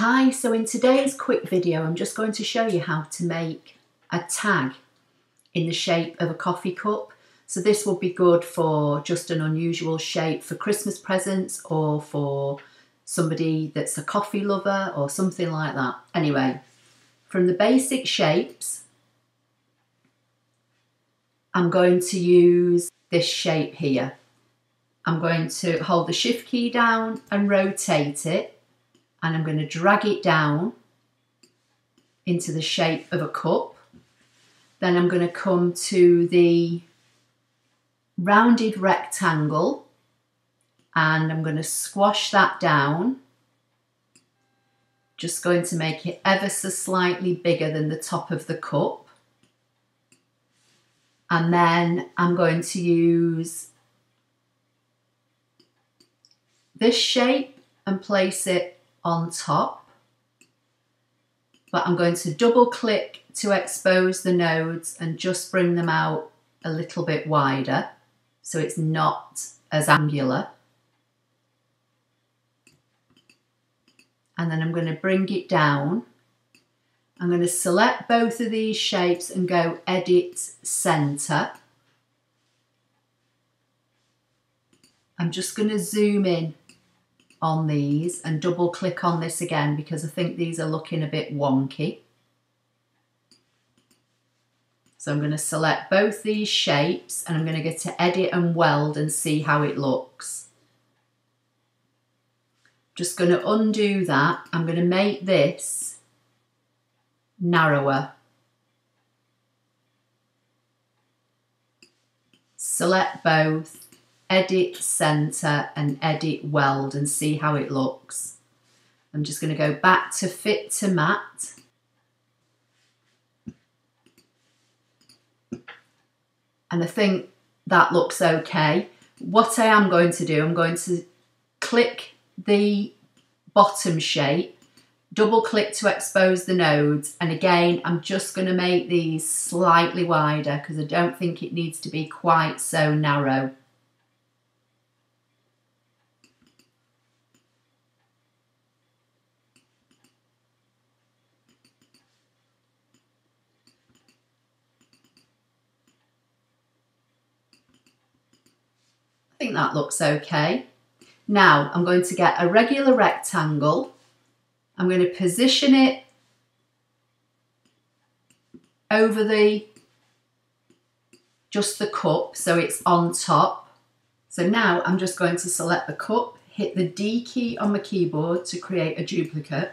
Hi, so in today's quick video I'm just going to show you how to make a tag in the shape of a coffee cup. So this will be good for just an unusual shape for Christmas presents or for somebody that's a coffee lover or something like that. Anyway, from the basic shapes, I'm going to use this shape here. I'm going to hold the shift key down and rotate it, and I'm going to drag it down into the shape of a cup. Then I'm going to come to the rounded rectangle and I'm going to squash that down. Just going to make it ever so slightly bigger than the top of the cup. And then I'm going to use this shape and place it on top, but I'm going to double click to expose the nodes and just bring them out a little bit wider so it's not as angular. And then I'm going to bring it down. I'm going to select both of these shapes and go Edit Center. I'm just going to zoom in on these and double click on this again because I think these are looking a bit wonky. So I'm going to select both these shapes and I'm going to go to Edit and Weld and see how it looks. Just going to undo that. I'm going to make this narrower. Select both, Edit Center and Edit Weld and see how it looks. I'm just going to go back to Fit to Matte. And I think that looks okay. What I am going to do, I'm going to click the bottom shape, double click to expose the nodes, and again I'm just going to make these slightly wider because I don't think it needs to be quite so narrow. I think that looks okay. Now I'm going to get a regular rectangle. I'm going to position it over just the cup so it's on top. So now I'm just going to select the cup, hit the D key on my keyboard to create a duplicate.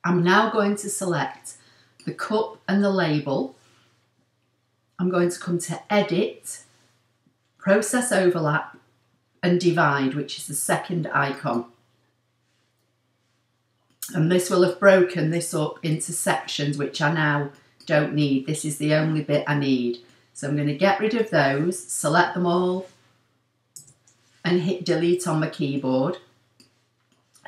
I'm now going to select the cup and the label. I'm going to come to Edit, Process Overlap and Divide, which is the second icon. And this will have broken this up into sections, which I now don't need. This is the only bit I need. So I'm going to get rid of those, select them all and hit delete on my keyboard.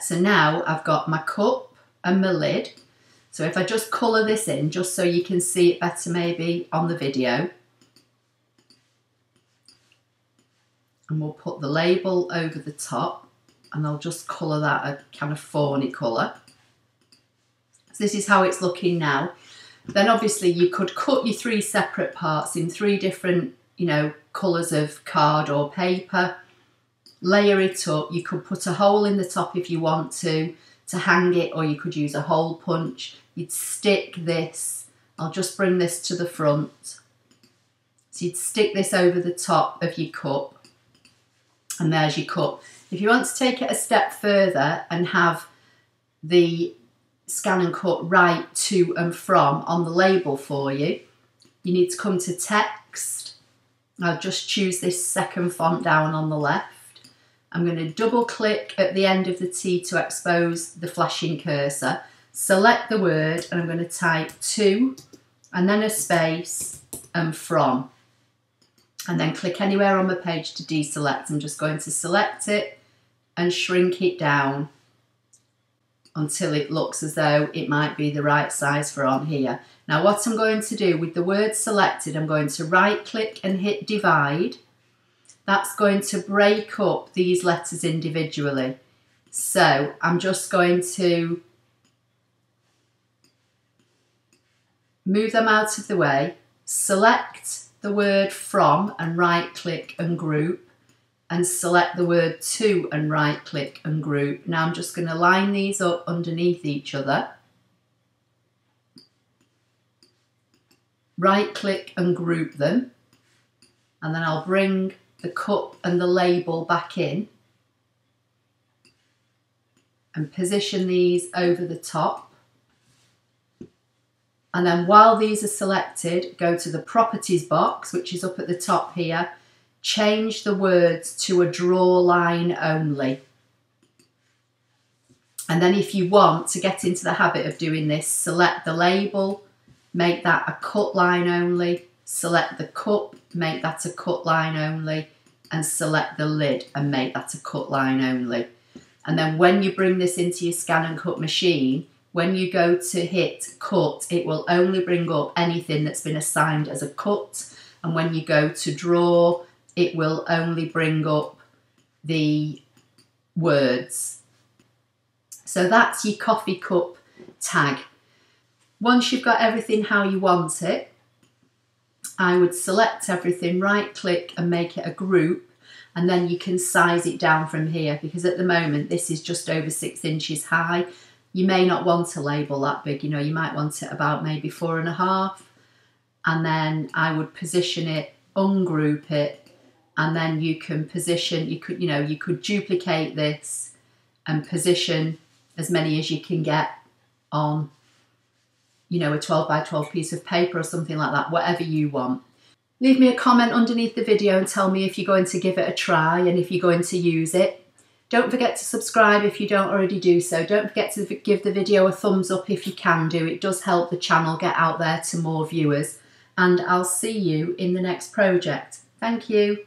So now I've got my cup and my lid. So if I just colour this in, just so you can see it better maybe on the video. And we'll put the label over the top and I'll just colour that a kind of fawny colour. So this is how it's looking now. Then obviously you could cut your three separate parts in three different, colours of card or paper. Layer it up. You could put a hole in the top if you want to hang it, or you could use a hole punch. You'd stick this. I'll just bring this to the front. So you'd stick this over the top of your cup. And there's your cup. If you want to take it a step further and have the ScanNCut write to and from on the label for you, you need to come to Text. I'll just choose this second font down on the left. I'm going to double click at the end of the T to expose the flashing cursor. Select the word and I'm going to type to and then a space and from. And then click anywhere on the page to deselect. I'm just going to select it and shrink it down until it looks as though it might be the right size for on here. Now what I'm going to do with the word selected, I'm going to right click and hit divide. That's going to break up these letters individually. So I'm just going to move them out of the way, select the word from and right click and group, and select the word to and right click and group. Now I'm just going to line these up underneath each other. Right click and group them, and then I'll bring the cup and the label back in and position these over the top. And then while these are selected, go to the properties box, which is up at the top here, change the words to a draw line only. And then if you want to get into the habit of doing this, select the label, make that a cut line only, select the cup, make that a cut line only, and select the lid and make that a cut line only. And then when you bring this into your ScanNCut machine, when you go to hit cut, it will only bring up anything that's been assigned as a cut. And when you go to draw, it will only bring up the words. So that's your coffee cup tag. Once you've got everything how you want it, I would select everything, right click and make it a group, and then you can size it down from here, because at the moment this is just over 6 inches high. You may not want a label that big, you know, you might want it about maybe 4.5, and then I would position it, ungroup it, and then you can position, you could duplicate this and position as many as you can get on, you know, a 12 by 12 piece of paper or something like that, whatever you want. Leave me a comment underneath the video and tell me if you're going to give it a try and if you're going to use it. Don't forget to subscribe if you don't already do so. Don't forget to give the video a thumbs up if you can do. It does help the channel get out there to more viewers. And I'll see you in the next project. Thank you.